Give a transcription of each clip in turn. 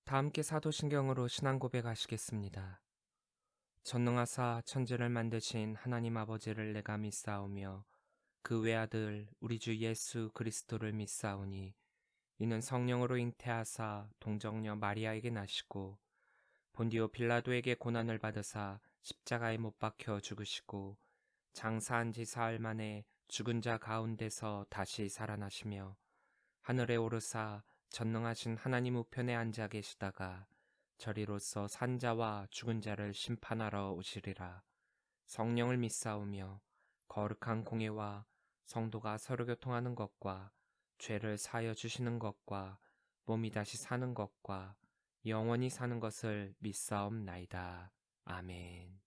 다 함께 사도신경으로 신앙 고백하시겠습니다. 전능하사 천지를 만드신 하나님 아버지를 내가 믿사오며 그 외아들 우리 주 예수 그리스도를 믿사오니 이는 성령으로 잉태하사 동정녀 마리아에게 나시고 본디오 빌라도에게 고난을 받으사 십자가에 못 박혀 죽으시고 장사한 지 사흘 만에 죽은 자 가운데서 다시 살아나시며 하늘에 오르사 전능하신 하나님 우편에 앉아 계시다가 저리로서 산자와 죽은 자를 심판하러 오시리라. 성령을 믿사오며 거룩한 공예와 성도가 서로 교통하는 것과 죄를 사하여 주시는 것과 몸이 다시 사는 것과 영원히 사는 것을 믿사옵나이다. 아멘.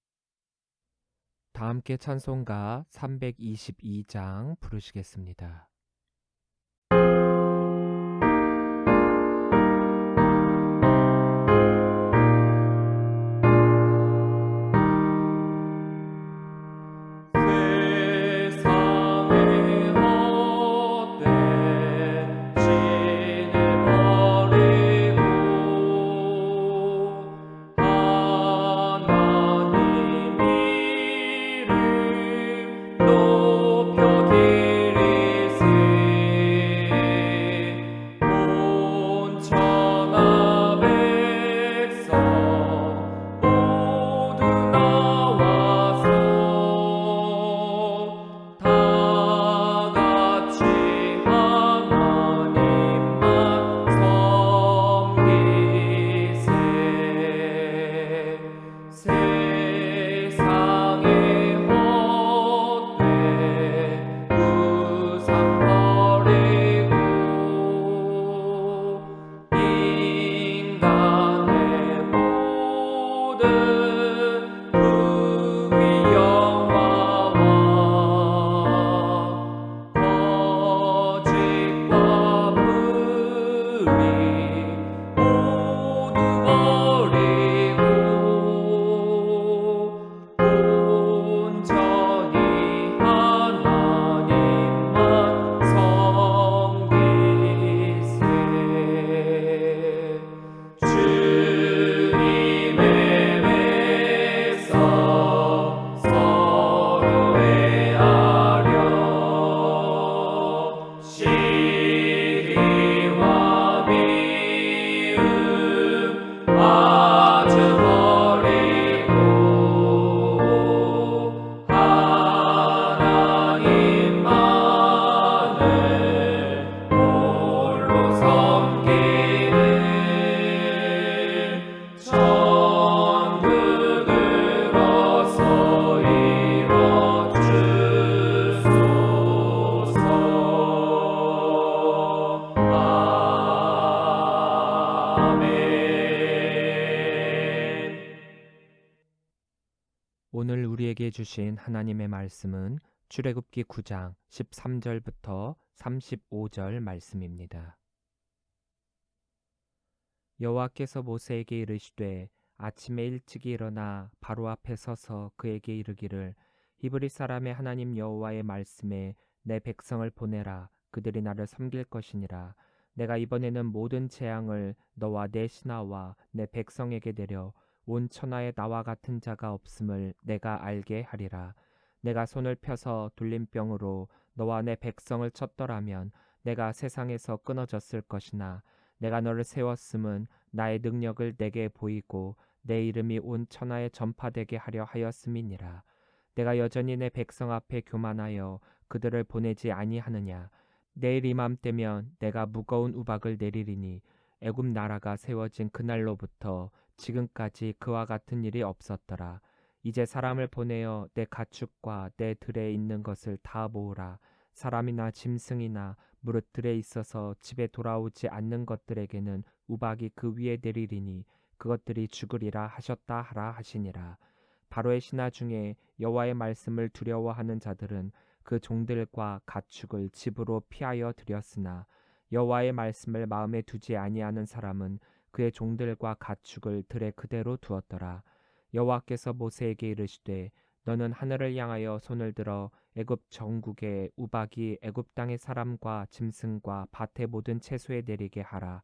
다 함께 찬송가 322장 부르시겠습니다. 오늘 우리에게 주신 하나님의 말씀은 출애굽기 9장 13절부터 35절 말씀입니다. 여호와께서 모세에게 이르시되 아침에 일찍 일어나 바로 앞에 서서 그에게 이르기를 히브리 사람의 하나님 여호와의 말씀에 내 백성을 보내라. 그들이 나를 섬길 것이니라. 내가 이번에는 모든 재앙을 너와 내 신하와 내 백성에게 내려 온 천하에 나와 같은 자가 없음을 내가 알게 하리라. 내가 손을 펴서 돌림병으로 너와 내 백성을 쳤더라면 내가 세상에서 끊어졌을 것이나 내가 너를 세웠음은 나의 능력을 내게 보이고 내 이름이 온 천하에 전파되게 하려 하였음이니라. 내가 여전히 내 백성 앞에 교만하여 그들을 보내지 아니하느냐. 내일 이맘때면 내가 무거운 우박을 내리리니 애굽 나라가 세워진 그날로부터 지금까지 그와 같은 일이 없었더라. 이제 사람을 보내어 내 가축과 내 들에 있는 것을 다 모으라. 사람이나 짐승이나 무릇들에 있어서 집에 돌아오지 않는 것들에게는 우박이 그 위에 내리리니 그것들이 죽으리라 하셨다 하라 하시니라. 바로의 신하 중에 여호와의 말씀을 두려워하는 자들은 그 종들과 가축을 집으로 피하여 들였으나 여호와의 말씀을 마음에 두지 아니하는 사람은 그의 종들과 가축을 들에 그대로 두었더라. 여호와께서 모세에게 이르시되 너는 하늘을 향하여 손을 들어 애굽 전국에 우박이 애굽 땅의 사람과 짐승과 밭의 모든 채소에 내리게 하라.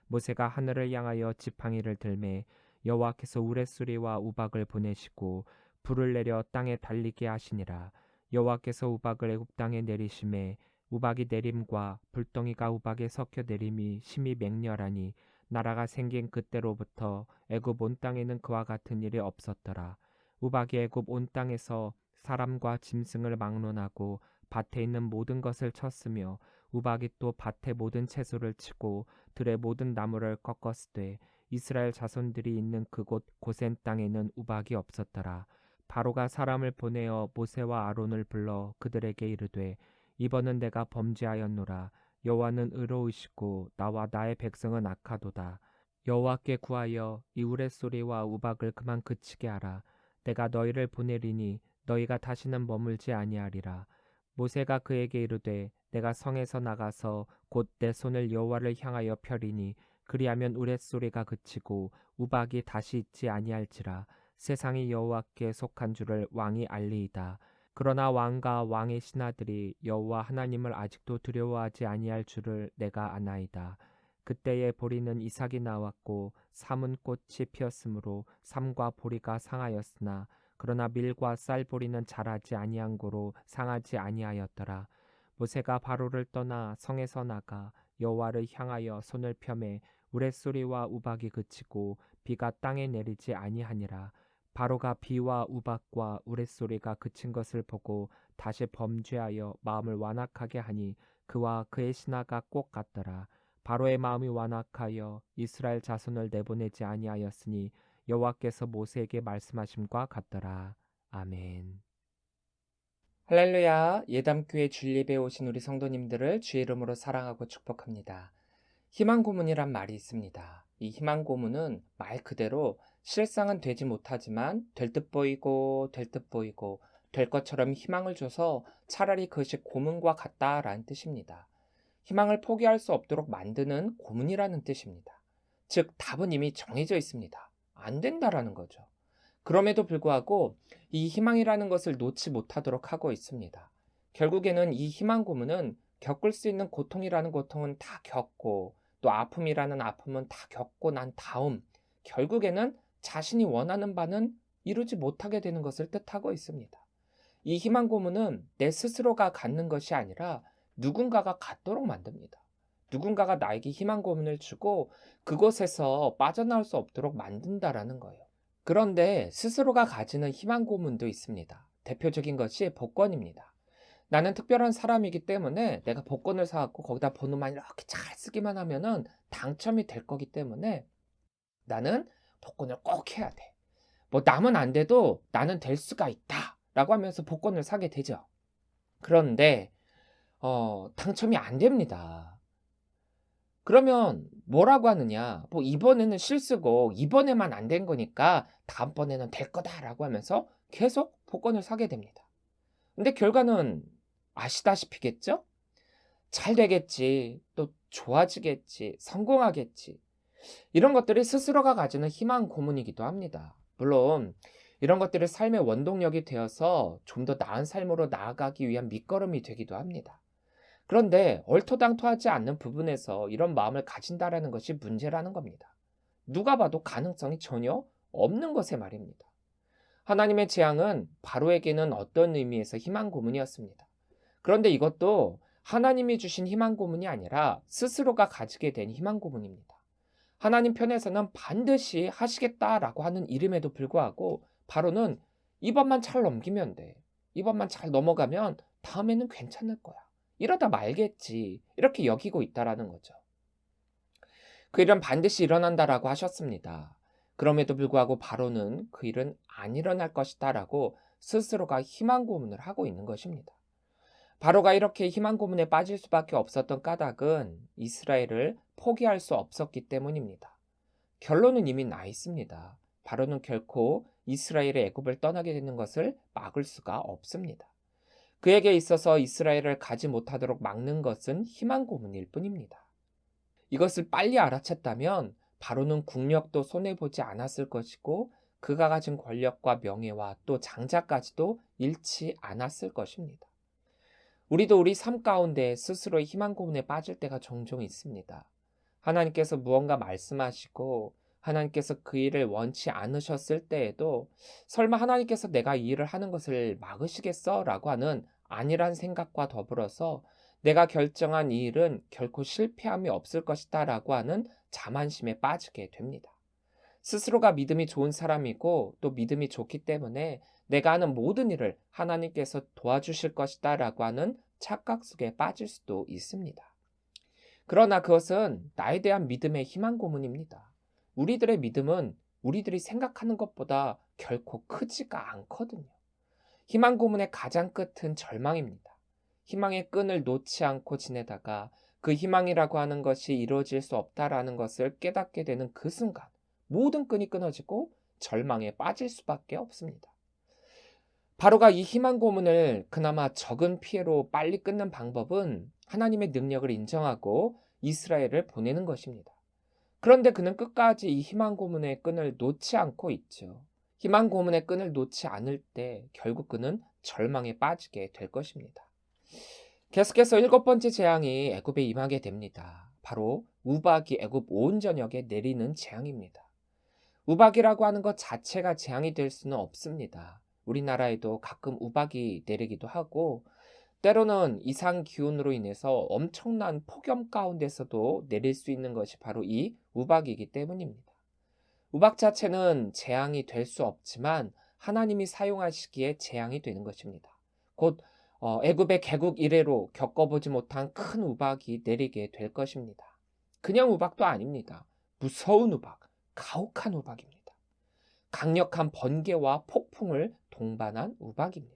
모세가 하늘을 향하여 지팡이를 들매 여호와께서 우레소리와 우박을 보내시고 불을 내려 땅에 달리게 하시니라. 여호와께서 우박을 애굽 땅에 내리심에 우박이 내림과 불덩이가 우박에 섞여 내림이 심히 맹렬하니 나라가 생긴 그때로부터 애굽 온 땅에는 그와 같은 일이 없었더라. 우박이 애굽 온 땅에서 사람과 짐승을 막론하고 밭에 있는 모든 것을 쳤으며 우박이 또 밭의 모든 채소를 치고 들의 모든 나무를 꺾었으되 이스라엘 자손들이 있는 그곳 고센 땅에는 우박이 없었더라. 바로가 사람을 보내어 모세와 아론을 불러 그들에게 이르되 이번은 내가 범죄하였노라. 여호와는 의로우시고 나와 나의 백성은 악하도다. 여호와께 구하여 이 우레소리와 우박을 그만 그치게 하라. 내가 너희를 보내리니 너희가 다시는 머물지 아니하리라. 모세가 그에게 이르되 내가 성에서 나가서 곧 내 손을 여호와를 향하여 펴리니 그리하면 우레소리가 그치고 우박이 다시 있지 아니할지라. 세상이 여호와께 속한 줄을 왕이 알리이다. 그러나 왕과 왕의 신하들이 여호와 하나님을 아직도 두려워하지 아니할 줄을 내가 아나이다. 그때에 보리는 이삭이 나왔고 삼은 꽃이 피었으므로 삼과 보리가 상하였으나 그러나 밀과 쌀보리는 자라지 아니한 고로 상하지 아니하였더라. 모세가 바로를 떠나 성에서 나가 여호와를 향하여 손을 펴매 우레소리와 우박이 그치고 비가 땅에 내리지 아니하니라. 바로가 비와 우박과 우레소리가 그친 것을 보고 다시 범죄하여 마음을 완악하게 하니 그와 그의 신하가 꼭 같더라. 바로의 마음이 완악하여 이스라엘 자손을 내보내지 아니하였으니 여호와께서 모세에게 말씀하심과 같더라. 아멘. 할렐루야, 예담교회 주일예배에 오신 우리 성도님들을 주의 이름으로 사랑하고 축복합니다. 희망고문이란 말이 있습니다. 이 희망고문은 말 그대로 실상은 되지 못하지만 될 듯 보이고 될 것처럼 희망을 줘서 차라리 그것이 고문과 같다라는 뜻입니다. 희망을 포기할 수 없도록 만드는 고문이라는 뜻입니다. 즉 답은 이미 정해져 있습니다. 안 된다라는 거죠. 그럼에도 불구하고 이 희망이라는 것을 놓지 못하도록 하고 있습니다. 결국에는 이 희망 고문은 겪을 수 있는 고통이라는 고통은 다 겪고 또 아픔이라는 아픔은 다 겪고 난 다음 결국에는 자신이 원하는 바는 이루지 못하게 되는 것을 뜻하고 있습니다. 이 희망 고문은 내 스스로가 갖는 것이 아니라 누군가가 갖도록 만듭니다. 누군가가 나에게 희망 고문을 주고 그곳에서 빠져나올 수 없도록 만든다라는 거예요. 그런데 스스로가 가지는 희망 고문도 있습니다. 대표적인 것이 복권입니다. 나는 특별한 사람이기 때문에 내가 복권을 사갖고 거기다 번호만 이렇게 잘 쓰기만 하면은 당첨이 될 거기 때문에 나는 복권을 꼭 해야 돼. 뭐 남은 안 돼도 나는 될 수가 있다. 라고 하면서 복권을 사게 되죠. 그런데 당첨이 안 됩니다. 그러면 뭐라고 하느냐? 뭐 이번에는 실수고 이번에만 안 된 거니까 다음번에는 될 거다라고 하면서 계속 복권을 사게 됩니다. 근데 결과는 아시다시피겠죠? 잘 되겠지, 또 좋아지겠지, 성공하겠지. 이런 것들이 스스로가 가지는 희망 고문이기도 합니다. 물론 이런 것들이 삶의 원동력이 되어서 좀 더 나은 삶으로 나아가기 위한 밑거름이 되기도 합니다. 그런데 얼토당토하지 않는 부분에서 이런 마음을 가진다라는 것이 문제라는 겁니다. 누가 봐도 가능성이 전혀 없는 것에 말입니다. 하나님의 재앙은 바로에게는 어떤 의미에서 희망 고문이었습니다. 그런데 이것도 하나님이 주신 희망 고문이 아니라 스스로가 가지게 된 희망 고문입니다. 하나님 편에서는 반드시 하시겠다라고 하는 이름에도 불구하고 바로는 이번만 잘 넘기면 돼. 이번만 잘 넘어가면 다음에는 괜찮을 거야. 이러다 말겠지. 이렇게 여기고 있다라는 거죠. 그 일은 반드시 일어난다라고 하셨습니다. 그럼에도 불구하고 바로는 그 일은 안 일어날 것이다라고 스스로가 희망 고문을 하고 있는 것입니다. 바로가 이렇게 희망 고문에 빠질 수밖에 없었던 까닭은 이스라엘을 포기할 수 없었기 때문입니다. 결론은 이미 나 있습니다. 바로는 결코 이스라엘의 애굽을 떠나게 되는 것을 막을 수가 없습니다. 그에게 있어서 이스라엘을 가지 못하도록 막는 것은 희망 고문일 뿐입니다. 이것을 빨리 알아챘다면 바로는 국력도 손해보지 않았을 것이고 그가 가진 권력과 명예와 또 장자까지도 잃지 않았을 것입니다. 우리도 우리 삶 가운데 스스로의 희망 고문에 빠질 때가 종종 있습니다. 하나님께서 무언가 말씀하시고 하나님께서 그 일을 원치 않으셨을 때에도 설마 하나님께서 내가 이 일을 하는 것을 막으시겠어? 라고 하는 안일한 생각과 더불어서 내가 결정한 이 일은 결코 실패함이 없을 것이다 라고 하는 자만심에 빠지게 됩니다. 스스로가 믿음이 좋은 사람이고 또 믿음이 좋기 때문에 내가 하는 모든 일을 하나님께서 도와주실 것이다 라고 하는 착각 속에 빠질 수도 있습니다. 그러나 그것은 나에 대한 믿음의 희망 고문입니다. 우리들의 믿음은 우리들이 생각하는 것보다 결코 크지가 않거든요. 희망 고문의 가장 끝은 절망입니다. 희망의 끈을 놓지 않고 지내다가 그 희망이라고 하는 것이 이루어질 수 없다라는 것을 깨닫게 되는 그 순간 모든 끈이 끊어지고 절망에 빠질 수밖에 없습니다. 바로가 이 희망 고문을 그나마 적은 피해로 빨리 끊는 방법은 하나님의 능력을 인정하고 이스라엘을 보내는 것입니다. 그런데 그는 끝까지 이 희망 고문의 끈을 놓지 않고 있죠. 희망 고문의 끈을 놓지 않을 때 결국 그는 절망에 빠지게 될 것입니다. 계속해서 일곱 번째 재앙이 애굽에 임하게 됩니다. 바로 우박이 애굽 온 전역에 내리는 재앙입니다. 우박이라고 하는 것 자체가 재앙이 될 수는 없습니다. 우리나라에도 가끔 우박이 내리기도 하고 때로는 이상 기온으로 인해서 엄청난 폭염 가운데서도 내릴 수 있는 것이 바로 이 우박이기 때문입니다. 우박 자체는 재앙이 될 수 없지만 하나님이 사용하시기에 재앙이 되는 것입니다. 곧 애굽의 개국 이래로 겪어보지 못한 큰 우박이 내리게 될 것입니다. 그냥 우박도 아닙니다. 무서운 우박, 가혹한 우박입니다. 강력한 번개와 폭풍을 동반한 우박입니다.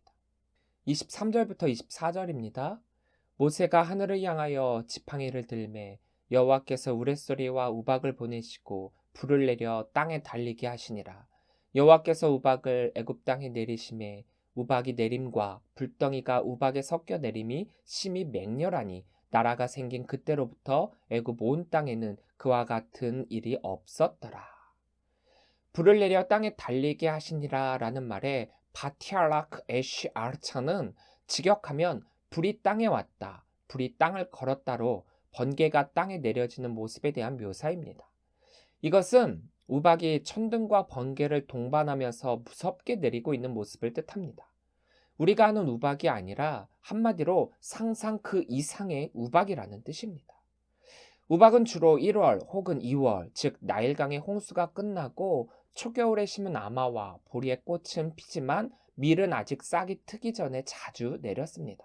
23절부터 24절입니다. 모세가 하늘을 향하여 지팡이를 들매 여호와께서 우레소리와 우박을 보내시고 불을 내려 땅에 달리게 하시니라. 여호와께서 우박을 애굽 땅에 내리심에 우박이 내림과 불덩이가 우박에 섞여 내림이 심히 맹렬하니 나라가 생긴 그때로부터 애굽 온 땅에는 그와 같은 일이 없었더라. 불을 내려 땅에 달리게 하시니라 라는 말에 바티알라크 에쉬 아르차는 직역하면 불이 땅에 왔다, 불이 땅을 걸었다로 번개가 땅에 내려지는 모습에 대한 묘사입니다. 이것은 우박이 천둥과 번개를 동반하면서 무섭게 내리고 있는 모습을 뜻합니다. 우리가 아는 우박이 아니라 한마디로 상상 그 이상의 우박이라는 뜻입니다. 우박은 주로 1월 혹은 2월, 즉 나일강의 홍수가 끝나고 초겨울에 심은 아마와 보리의 꽃은 피지만 밀은 아직 싹이 트기 전에 자주 내렸습니다.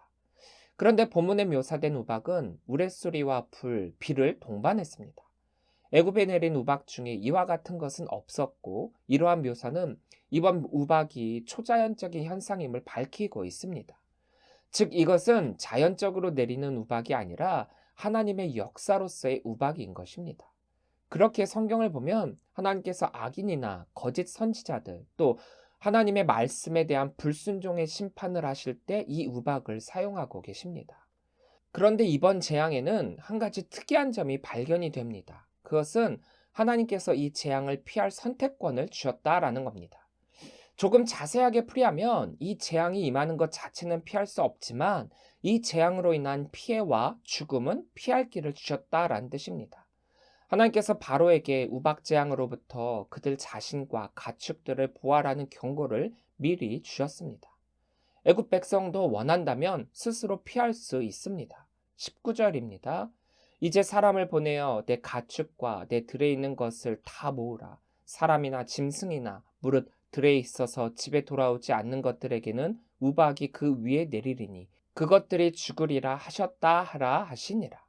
그런데 본문에 묘사된 우박은 우레소리와 불, 비를 동반했습니다. 애굽에 내린 우박 중에 이와 같은 것은 없었고 이러한 묘사는 이번 우박이 초자연적인 현상임을 밝히고 있습니다. 즉 이것은 자연적으로 내리는 우박이 아니라 하나님의 역사로서의 우박인 것입니다. 그렇게 성경을 보면 하나님께서 악인이나 거짓 선지자들 또 하나님의 말씀에 대한 불순종의 심판을 하실 때 이 우박을 사용하고 계십니다. 그런데 이번 재앙에는 한 가지 특이한 점이 발견이 됩니다. 그것은 하나님께서 이 재앙을 피할 선택권을 주셨다라는 겁니다. 조금 자세하게 풀이하면 이 재앙이 임하는 것 자체는 피할 수 없지만 이 재앙으로 인한 피해와 죽음은 피할 길을 주셨다라는 뜻입니다. 하나님께서 바로에게 우박 재앙으로부터 그들 자신과 가축들을 보호하라는 경고를 미리 주셨습니다. 애굽 백성도 원한다면 스스로 피할 수 있습니다. 19절입니다. 이제 사람을 보내어 내 가축과 내 들에 있는 것을 다 모으라. 사람이나 짐승이나 무릇 들에 있어서 집에 돌아오지 않는 것들에게는 우박이 그 위에 내리리니 그것들이 죽으리라 하셨다 하라 하시니라.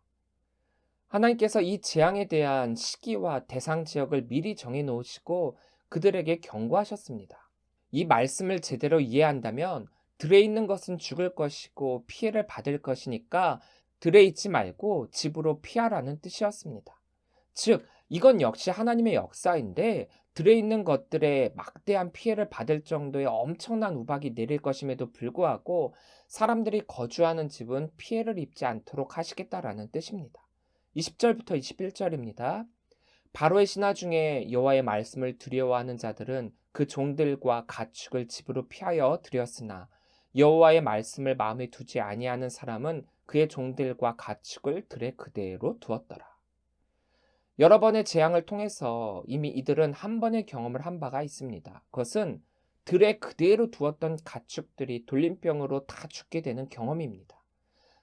하나님께서 이 재앙에 대한 시기와 대상 지역을 미리 정해 놓으시고 그들에게 경고하셨습니다. 이 말씀을 제대로 이해한다면 들에 있는 것은 죽을 것이고 피해를 받을 것이니까 들에 있지 말고 집으로 피하라는 뜻이었습니다. 즉, 이건 역시 하나님의 역사인데 들에 있는 것들에 막대한 피해를 받을 정도의 엄청난 우박이 내릴 것임에도 불구하고 사람들이 거주하는 집은 피해를 입지 않도록 하시겠다라는 뜻입니다. 20절부터 21절입니다. 바로의 신하 중에 여호와의 말씀을 두려워하는 자들은 그 종들과 가축을 집으로 피하여 들였으나 여호와의 말씀을 마음에 두지 아니하는 사람은 그의 종들과 가축을 들에 그대로 두었더라. 여러 번의 재앙을 통해서 이미 이들은 한 번의 경험을 한 바가 있습니다. 그것은 들에 그대로 두었던 가축들이 돌림병으로 다 죽게 되는 경험입니다.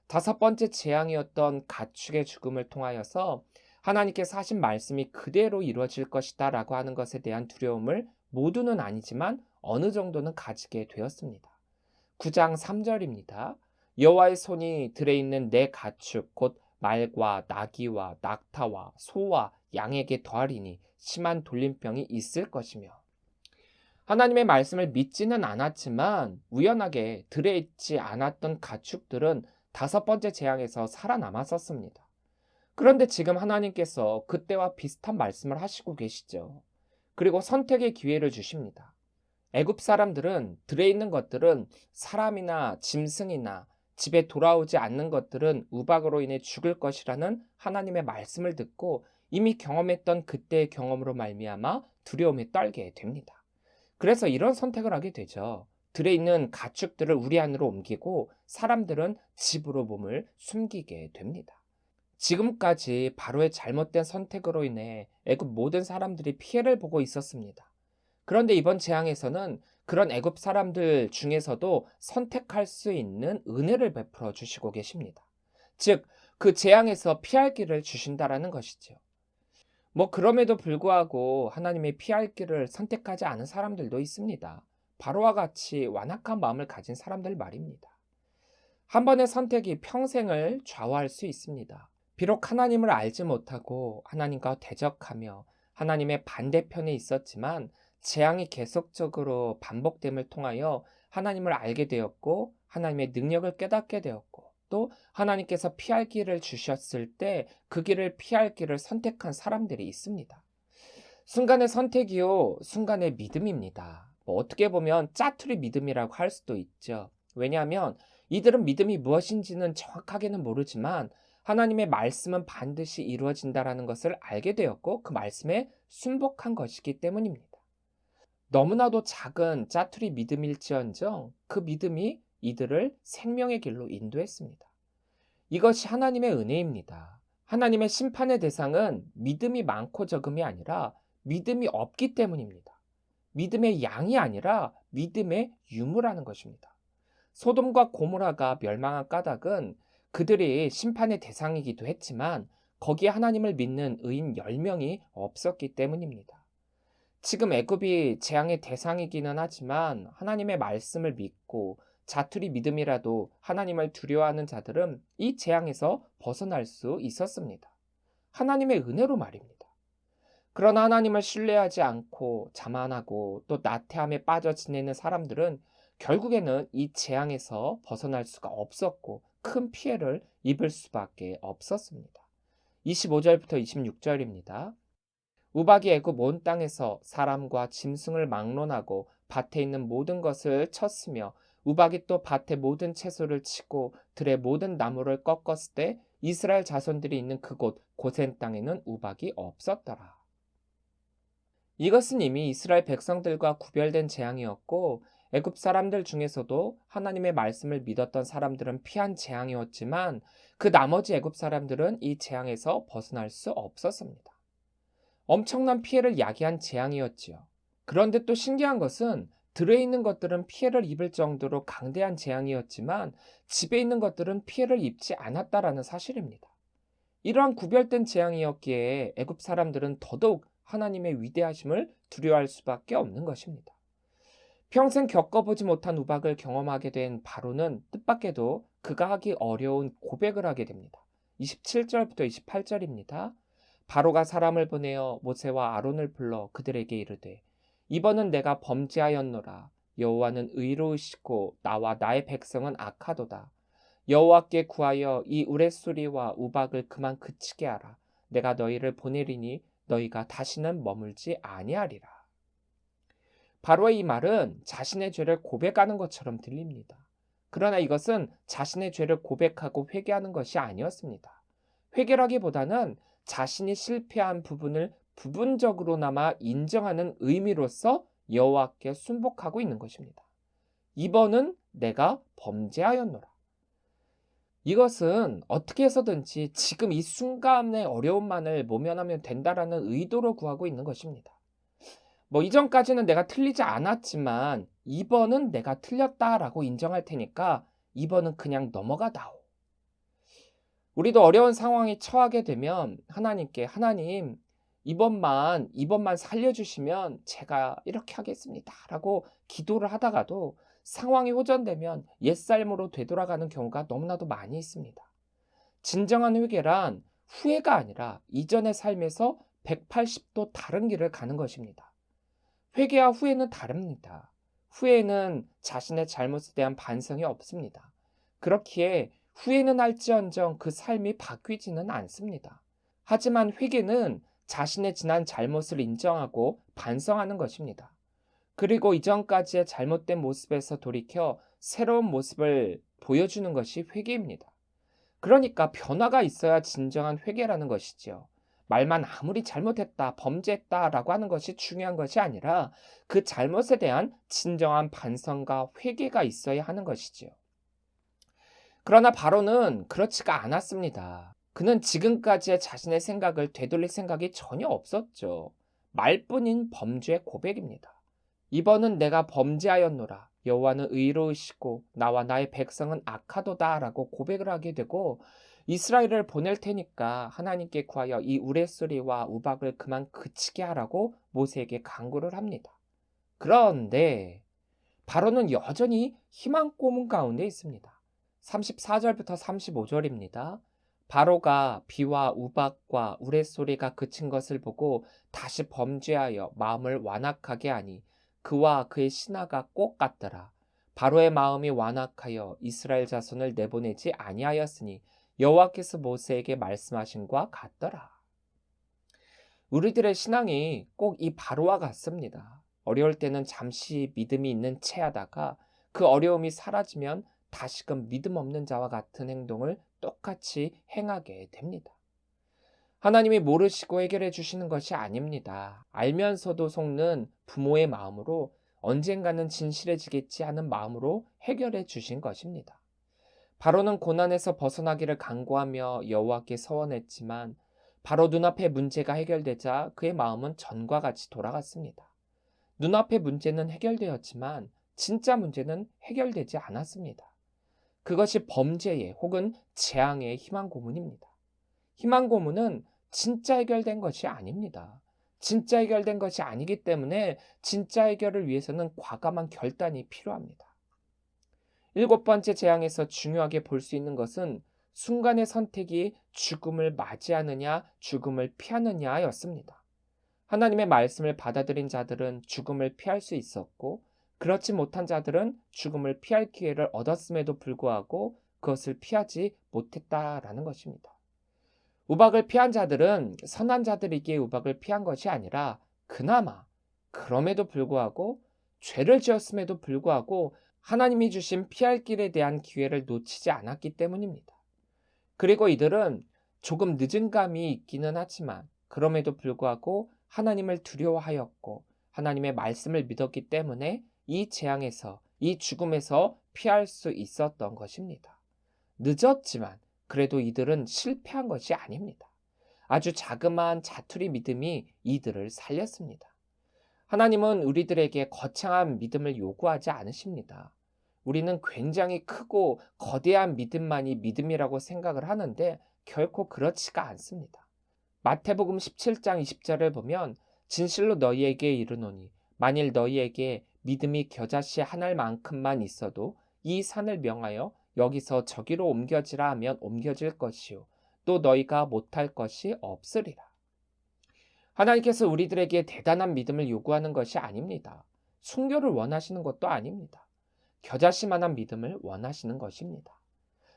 다섯 번째 재앙이었던 가축의 죽음을 통하여서 하나님께서 하신 말씀이 그대로 이루어질 것이다 라고 하는 것에 대한 두려움을 모두는 아니지만 어느 정도는 가지게 되었습니다. 9장 3절입니다. 여호와의 손이 들에 있는 내 가축 곧 말과 나귀와 낙타와 소와 양에게 더하리니 심한 돌림병이 있을 것이며, 하나님의 말씀을 믿지는 않았지만 우연하게 들에 있지 않았던 가축들은 다섯 번째 재앙에서 살아남았었습니다. 그런데 지금 하나님께서 그때와 비슷한 말씀을 하시고 계시죠. 그리고 선택의 기회를 주십니다. 애굽 사람들은 들에 있는 것들은 사람이나 짐승이나 집에 돌아오지 않는 것들은 우박으로 인해 죽을 것이라는 하나님의 말씀을 듣고 이미 경험했던 그때의 경험으로 말미암아 두려움에 떨게 됩니다. 그래서 이런 선택을 하게 되죠. 들에 있는 가축들을 우리 안으로 옮기고 사람들은 집으로 몸을 숨기게 됩니다. 지금까지 바로의 잘못된 선택으로 인해 애굽 모든 사람들이 피해를 보고 있었습니다. 그런데 이번 재앙에서는 그런 애굽 사람들 중에서도 선택할 수 있는 은혜를 베풀어 주시고 계십니다. 즉, 그 재앙에서 피할 길을 주신다라는 것이죠. 그럼에도 불구하고 하나님의 피할 길을 선택하지 않은 사람들도 있습니다. 바로와 같이 완악한 마음을 가진 사람들 말입니다. 한 번의 선택이 평생을 좌우할 수 있습니다. 비록 하나님을 알지 못하고 하나님과 대적하며 하나님의 반대편에 있었지만 재앙이 계속적으로 반복됨을 통하여 하나님을 알게 되었고 하나님의 능력을 깨닫게 되었고 또 하나님께서 피할 길을 주셨을 때 그 길을 피할 길을 선택한 사람들이 있습니다. 순간의 선택이요, 순간의 믿음입니다. 어떻게 보면 짜투리 믿음이라고 할 수도 있죠. 왜냐하면 이들은 믿음이 무엇인지는 정확하게는 모르지만 하나님의 말씀은 반드시 이루어진다라는 것을 알게 되었고 그 말씀에 순복한 것이기 때문입니다. 너무나도 작은 짜투리 믿음일지언정 그 믿음이 이들을 생명의 길로 인도했습니다. 이것이 하나님의 은혜입니다. 하나님의 심판의 대상은 믿음이 많고 적음이 아니라 믿음이 없기 때문입니다. 믿음의 양이 아니라 믿음의 유무라는 것입니다. 소돔과 고모라가 멸망한 까닭은 그들이 심판의 대상이기도 했지만 거기에 하나님을 믿는 의인 10명이 없었기 때문입니다. 지금 애굽이 재앙의 대상이기는 하지만 하나님의 말씀을 믿고 자투리 믿음이라도 하나님을 두려워하는 자들은 이 재앙에서 벗어날 수 있었습니다. 하나님의 은혜로 말입니다. 그러나 하나님을 신뢰하지 않고 자만하고 또 나태함에 빠져 지내는 사람들은 결국에는 이 재앙에서 벗어날 수가 없었고 큰 피해를 입을 수밖에 없었습니다. 25절부터 26절입니다. 우박이 애굽 온 땅에서 사람과 짐승을 막론하고 밭에 있는 모든 것을 쳤으며 우박이 또 밭의 모든 채소를 치고 들의 모든 나무를 꺾었을 때 이스라엘 자손들이 있는 그곳 고센 땅에는 우박이 없었더라. 이것은 이미 이스라엘 백성들과 구별된 재앙이었고 애굽 사람들 중에서도 하나님의 말씀을 믿었던 사람들은 피한 재앙이었지만 그 나머지 애굽 사람들은 이 재앙에서 벗어날 수 없었습니다. 엄청난 피해를 야기한 재앙이었지요. 그런데 또 신기한 것은 들에 있는 것들은 피해를 입을 정도로 강대한 재앙이었지만 집에 있는 것들은 피해를 입지 않았다라는 사실입니다. 이러한 구별된 재앙이었기에 애굽 사람들은 더더욱 하나님의 위대하심을 두려워할 수밖에 없는 것입니다. 평생 겪어보지 못한 우박을 경험하게 된 바로는 뜻밖에도 그가 하기 어려운 고백을 하게 됩니다. 27절부터 28절입니다. 바로가 사람을 보내어 모세와 아론을 불러 그들에게 이르되 이번은 내가 범죄하였노라. 여호와는 의로우시고 나와 나의 백성은 악하도다. 여호와께 구하여 이 우레소리와 우박을 그만 그치게 하라. 내가 너희를 보내리니 너희가 다시는 머물지 아니하리라. 바로의 이 말은 자신의 죄를 고백하는 것처럼 들립니다. 그러나 이것은 자신의 죄를 고백하고 회개하는 것이 아니었습니다. 회개라기보다는 자신이 실패한 부분을 부분적으로나마 인정하는 의미로서 여호와께 순복하고 있는 것입니다. 이번은 내가 범죄하였노라. 이것은 어떻게 해서든지 지금 이 순간의 어려움만을 모면하면 된다라는 의도로 구하고 있는 것입니다. 이전까지는 내가 틀리지 않았지만 이번은 내가 틀렸다라고 인정할 테니까 이번은 그냥 넘어가다오. 우리도 어려운 상황에 처하게 되면 하나님께 하나님 이번만 살려주시면 제가 이렇게 하겠습니다라고 기도를 하다가도 상황이 호전되면 옛삶으로 되돌아가는 경우가 너무나도 많이 있습니다. 진정한 회개란 후회가 아니라 이전의 삶에서 180도 다른 길을 가는 것입니다. 회개와 후회는 다릅니다. 후회는 자신의 잘못에 대한 반성이 없습니다. 그렇기에 후회는 할지언정 그 삶이 바뀌지는 않습니다. 하지만 회개는 자신의 지난 잘못을 인정하고 반성하는 것입니다. 그리고 이전까지의 잘못된 모습에서 돌이켜 새로운 모습을 보여주는 것이 회개입니다. 그러니까 변화가 있어야 진정한 회개라는 것이지요. 말만 아무리 잘못했다, 범죄했다라고 하는 것이 중요한 것이 아니라 그 잘못에 대한 진정한 반성과 회개가 있어야 하는 것이지요. 그러나 바로는 그렇지가 않았습니다. 그는 지금까지의 자신의 생각을 되돌릴 생각이 전혀 없었죠. 말뿐인 범죄 고백입니다. 이번은 내가 범죄하였노라. 여호와는 의로우시고 나와 나의 백성은 악하도다라고 고백을 하게 되고 이스라엘을 보낼 테니까 하나님께 구하여 이 우레소리와 우박을 그만 그치게 하라고 모세에게 간구를 합니다. 그런데 바로는 여전히 희망 고문 가운데 있습니다. 34절부터 35절입니다. 바로가 비와 우박과 우레소리가 그친 것을 보고 다시 범죄하여 마음을 완악하게 하니 그와 그의 신하가 꼭 같더라. 바로의 마음이 완악하여 이스라엘 자손을 내보내지 아니하였으니 여호와께서 모세에게 말씀하신과 같더라. 우리들의 신앙이 꼭 이 바로와 같습니다. 어려울 때는 잠시 믿음이 있는 채 하다가 그 어려움이 사라지면 다시금 믿음 없는 자와 같은 행동을 똑같이 행하게 됩니다. 하나님이 모르시고 해결해 주시는 것이 아닙니다. 알면서도 속는 부모의 마음으로 언젠가는 진실해지겠지 하는 마음으로 해결해 주신 것입니다. 바로는 고난에서 벗어나기를 간구하며 여호와께 서원했지만 바로 눈앞의 문제가 해결되자 그의 마음은 전과 같이 돌아갔습니다. 눈앞의 문제는 해결되었지만 진짜 문제는 해결되지 않았습니다. 그것이 범죄의 혹은 재앙의 희망 고문입니다. 희망 고문은 진짜 해결된 것이 아닙니다. 진짜 해결된 것이 아니기 때문에 진짜 해결을 위해서는 과감한 결단이 필요합니다. 7번째 재앙에서 중요하게 볼 수 있는 것은 순간의 선택이 죽음을 맞이하느냐 죽음을 피하느냐였습니다. 하나님의 말씀을 받아들인 자들은 죽음을 피할 수 있었고 그렇지 못한 자들은 죽음을 피할 기회를 얻었음에도 불구하고 그것을 피하지 못했다라는 것입니다. 우박을 피한 자들은 선한 자들이기에 우박을 피한 것이 아니라 그나마 그럼에도 불구하고 죄를 지었음에도 불구하고 하나님이 주신 피할 길에 대한 기회를 놓치지 않았기 때문입니다. 그리고 이들은 조금 늦은 감이 있기는 하지만 그럼에도 불구하고 하나님을 두려워하였고 하나님의 말씀을 믿었기 때문에 이 재앙에서 이 죽음에서 피할 수 있었던 것입니다. 늦었지만 그래도 이들은 실패한 것이 아닙니다. 아주 자그마한 자투리 믿음이 이들을 살렸습니다. 하나님은 우리들에게 거창한 믿음을 요구하지 않으십니다. 우리는 굉장히 크고 거대한 믿음만이 믿음이라고 생각을 하는데 결코 그렇지가 않습니다. 마태복음 17장 20절을 보면 진실로 너희에게 이르노니 만일 너희에게 믿음이 겨자씨 한 알만큼만 있어도 이 산을 명하여 여기서 저기로 옮겨지라 하면 옮겨질 것이요 또 너희가 못할 것이 없으리라. 하나님께서 우리들에게 대단한 믿음을 요구하는 것이 아닙니다. 순교를 원하시는 것도 아닙니다. 겨자씨만한 믿음을 원하시는 것입니다.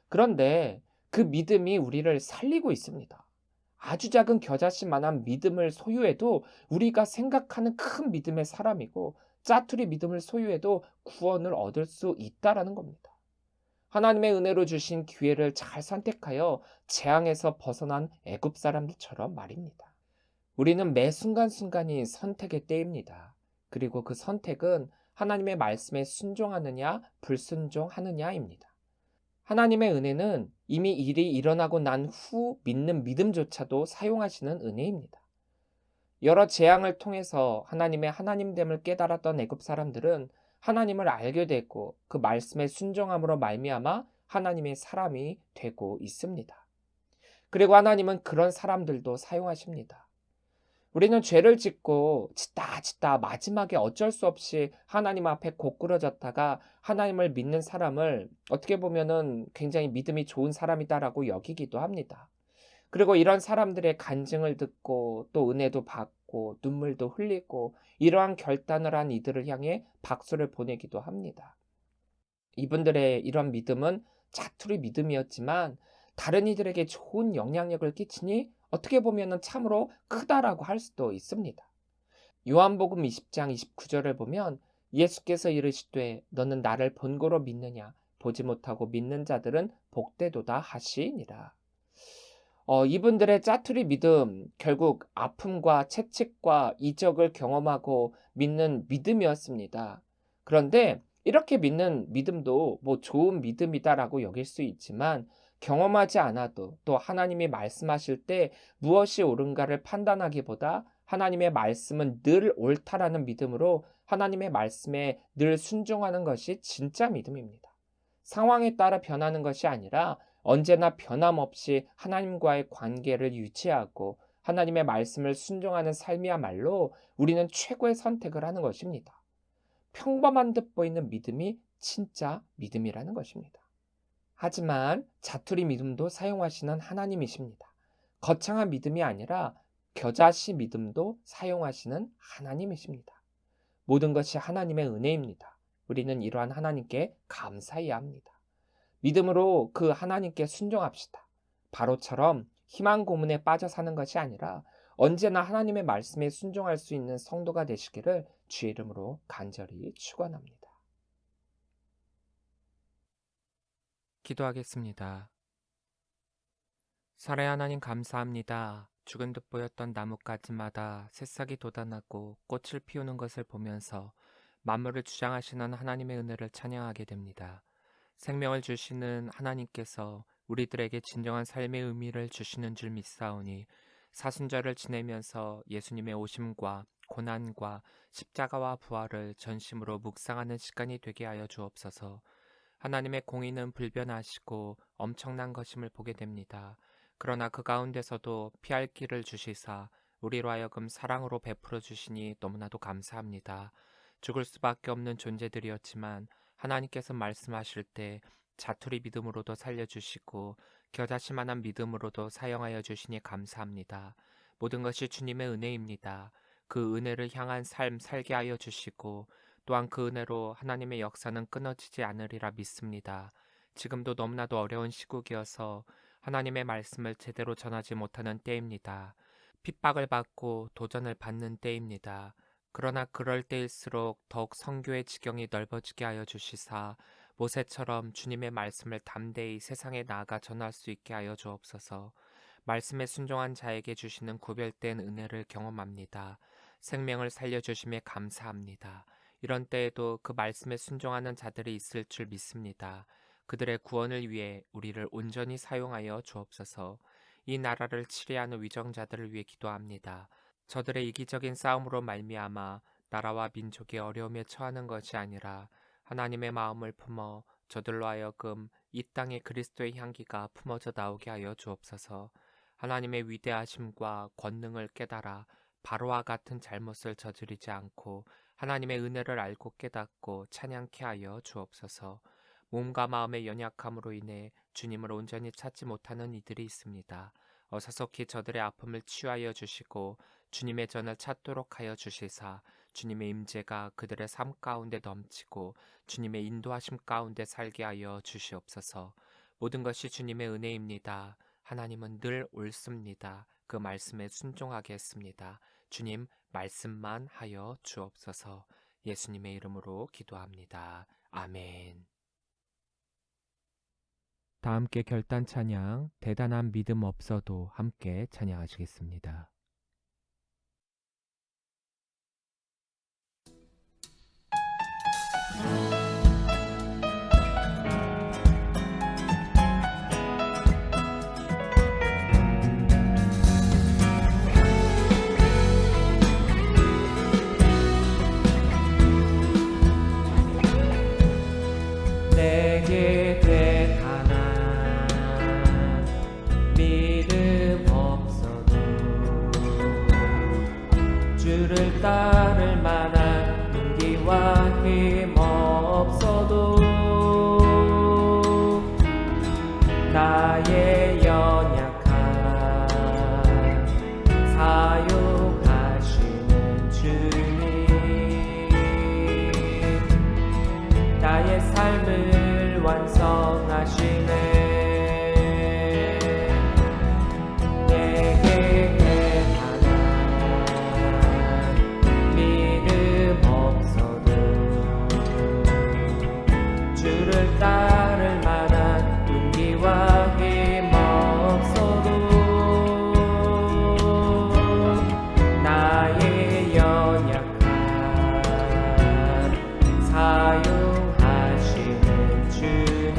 그런데 그 믿음이 우리를 살리고 있습니다. 아주 작은 겨자씨만한 믿음을 소유해도 우리가 생각하는 큰 믿음의 사람이고 짜투리 믿음을 소유해도 구원을 얻을 수 있다라는 겁니다. 하나님의 은혜로 주신 기회를 잘 선택하여 재앙에서 벗어난 애굽 사람들처럼 말입니다. 우리는 매 순간순간이 선택의 때입니다. 그리고 그 선택은 하나님의 말씀에 순종하느냐 불순종하느냐입니다. 하나님의 은혜는 이미 일이 일어나고 난 후 믿는 믿음조차도 사용하시는 은혜입니다. 여러 재앙을 통해서 하나님의 하나님됨을 깨달았던 애굽 사람들은 하나님을 알게 되고 그 말씀에 순종함으로 말미암아 하나님의 사람이 되고 있습니다. 그리고 하나님은 그런 사람들도 사용하십니다. 우리는 죄를 짓고 짓다 마지막에 어쩔 수 없이 하나님 앞에 고꾸러졌다가 하나님을 믿는 사람을 어떻게 보면은 굉장히 믿음이 좋은 사람이다라고 여기기도 합니다. 그리고 이런 사람들의 간증을 듣고 또 은혜도 받고 눈물도 흘리고 이러한 결단을 한 이들을 향해 박수를 보내기도 합니다. 이분들의 이런 믿음은 자투리 믿음이었지만 다른 이들에게 좋은 영향력을 끼치니 어떻게 보면은 참으로 크다라고 할 수도 있습니다. 요한복음 20장 29절을 보면 예수께서 이르시되 너는 나를 본고로 믿느냐 보지 못하고 믿는 자들은 복되도다 하시니라. 이분들의 짜투리 믿음, 결국 아픔과 채찍과 이적을 경험하고 믿는 믿음이었습니다. 그런데 이렇게 믿는 믿음도 뭐 좋은 믿음이다라고 여길 수 있지만 경험하지 않아도 또 하나님이 말씀하실 때 무엇이 옳은가를 판단하기보다 하나님의 말씀은 늘 옳다라는 믿음으로 하나님의 말씀에 늘 순종하는 것이 진짜 믿음입니다. 상황에 따라 변하는 것이 아니라 언제나 변함없이 하나님과의 관계를 유지하고 하나님의 말씀을 순종하는 삶이야말로 우리는 최고의 선택을 하는 것입니다. 평범한 듯 보이는 믿음이 진짜 믿음이라는 것입니다. 하지만 자투리 믿음도 사용하시는 하나님이십니다. 거창한 믿음이 아니라 겨자씨 믿음도 사용하시는 하나님이십니다. 모든 것이 하나님의 은혜입니다. 우리는 이러한 하나님께 감사해야 합니다. 믿음으로 그 하나님께 순종합시다. 바로처럼 희망 고문에 빠져 사는 것이 아니라 언제나 하나님의 말씀에 순종할 수 있는 성도가 되시기를 주의 이름으로 간절히 축원합니다. 기도하겠습니다. 살아야 하나님 감사합니다. 죽은 듯 보였던 나뭇가지마다 새싹이 돋아나고 꽃을 피우는 것을 보면서 만물을 주장하시는 하나님의 은혜를 찬양하게 됩니다. 생명을 주시는 하나님께서 우리들에게 진정한 삶의 의미를 주시는 줄 믿사오니 사순절을 지내면서 예수님의 오심과 고난과 십자가와 부활을 전심으로 묵상하는 시간이 되게 하여 주옵소서. 하나님의 공의는 불변하시고 엄청난 것임을 보게 됩니다. 그러나 그 가운데서도 피할 길을 주시사 우리로 하여금 사랑으로 베풀어 주시니 너무나도 감사합니다. 죽을 수밖에 없는 존재들이었지만 하나님께서 말씀하실 때 자투리 믿음으로도 살려주시고 겨자씨만한 믿음으로도 사용하여 주시니 감사합니다. 모든 것이 주님의 은혜입니다. 그 은혜를 향한 삶 살게 하여 주시고 또한 그 은혜로 하나님의 역사는 끊어지지 않으리라 믿습니다. 지금도 너무나도 어려운 시국이어서 하나님의 말씀을 제대로 전하지 못하는 때입니다. 핍박을 받고 도전을 받는 때입니다. 그러나 그럴 때일수록 더욱 선교의 지경이 넓어지게 하여 주시사 모세처럼 주님의 말씀을 담대히 세상에 나아가 전할 수 있게 하여 주옵소서. 말씀에 순종한 자에게 주시는 구별된 은혜를 경험합니다. 생명을 살려주심에 감사합니다. 이런 때에도 그 말씀에 순종하는 자들이 있을 줄 믿습니다. 그들의 구원을 위해 우리를 온전히 사용하여 주옵소서. 이 나라를 치리하는 위정자들을 위해 기도합니다. 저들의 이기적인 싸움으로 말미암아 나라와 민족이 어려움에 처하는 것이 아니라 하나님의 마음을 품어 저들로 하여금 이 땅에 그리스도의 향기가 품어져 나오게 하여 주옵소서. 하나님의 위대하심과 권능을 깨달아 바로와 같은 잘못을 저지르지 않고 하나님의 은혜를 알고 깨닫고 찬양케 하여 주옵소서. 몸과 마음의 연약함으로 인해 주님을 온전히 찾지 못하는 이들이 있습니다. 어서속히 저들의 아픔을 치유하여 주시고 주님의 전을 찾도록 하여 주시사 주님의 임재가 그들의 삶 가운데 넘치고 주님의 인도하심 가운데 살게 하여 주시옵소서. 모든 것이 주님의 은혜입니다. 하나님은 늘 옳습니다. 그 말씀에 순종하겠습니다. 주님 말씀만 하여 주옵소서. 예수님의 이름으로 기도합니다. 아멘. 다 함께 결단 찬양 대단한 믿음 없어도 함께 찬양하시겠습니다. 따를 만한 용기와 힘 없어도 나의 연약함 사용하시는 주님, 나의 삶을 완성하시네. 내게 대단한 믿음 없어도 주를 따를 만한 용기와 힘 없어도 나의 연약함 사용하시는 주님,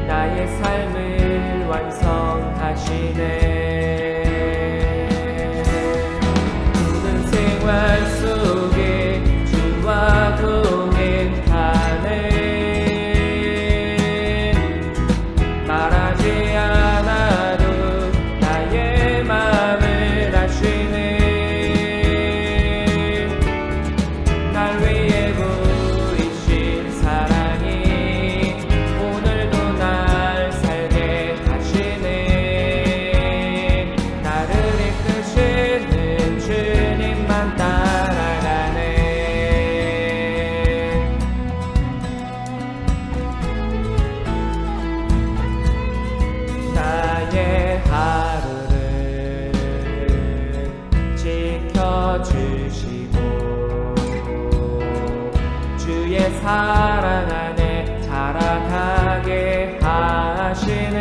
나의 삶을 완성하시네. 모든 생활 속에 주와 동행하네. 말하지 않아도 나의 마음을 아시네. 날 위해 보이신 사랑이 오늘도 날 살게 하시네. 나를 이끄시는 주님만 따라가네. 나의 하루를 지켜주시고 주의 사랑 안에 자라가게 하시네.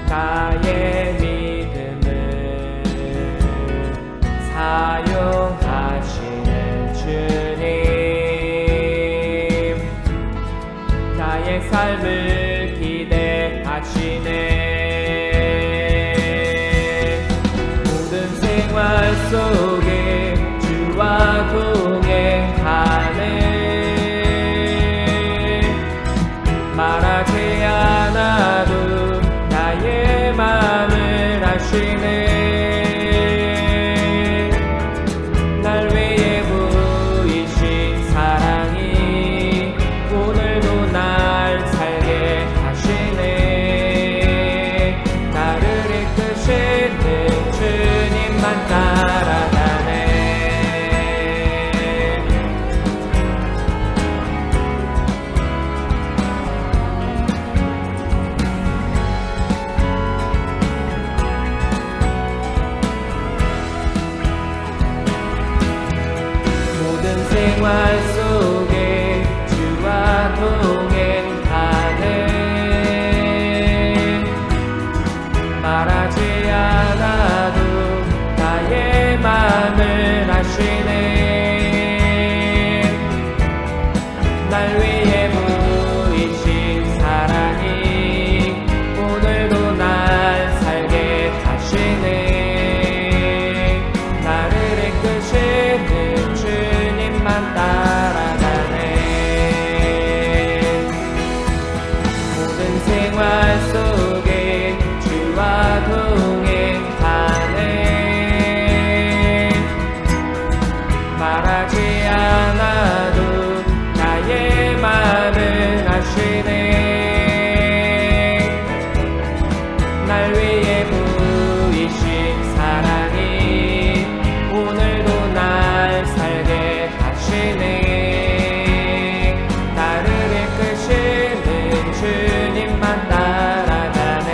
나의 믿음을 사용하시는 주님, 나의 삶을 기대하시네. 모든 생활 속에 주와 동행하네. 말하지 않아도 나의 마음을 아시네. 날 위해 보이신 사랑이 오늘도 날 살게 하시네. 나를 이끄시는 주님만 따라가네. 모든 생활 속에 주와 동행하네. 말하지 않아도 나의 마음을 아시네. 날 위해 보이신 사랑이 오늘도 날 살게 하시네. 나를 이끄시는 주님만 따라가네. 모든 생활 속에 주와 동행하네. 말하지 않아도 나의 마음을 아시네. 날 위해 보이신 사랑이 오늘도 날 살게 하시네. 나를 이끄시는 주님만 따라가네.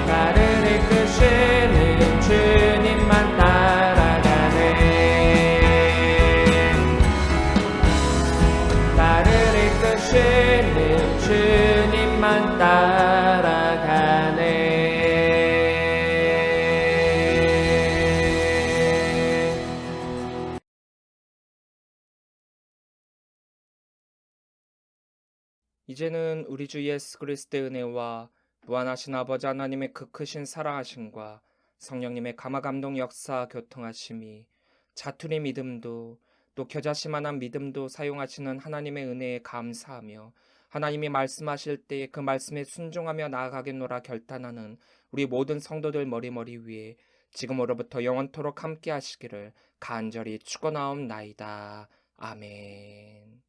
나를 이끄시는 주님만 따라가네. 나를 이끄시는 주님만 따라가네. 이제는 우리 주 예수 그리스도의 은혜와 무한하신 아버지 하나님의 그 크신 사랑하심과 성령님의 감화감동 역사 교통하심이 자투리 믿음도 또 겨자씨만한 믿음도 사용하시는 하나님의 은혜에 감사하며 하나님이 말씀하실 때에 그 말씀에 순종하며 나아가겠노라 결단하는 우리 모든 성도들 머리머리 위에 지금으로부터 영원토록 함께 하시기를 간절히 축원하옵나이다. 아멘.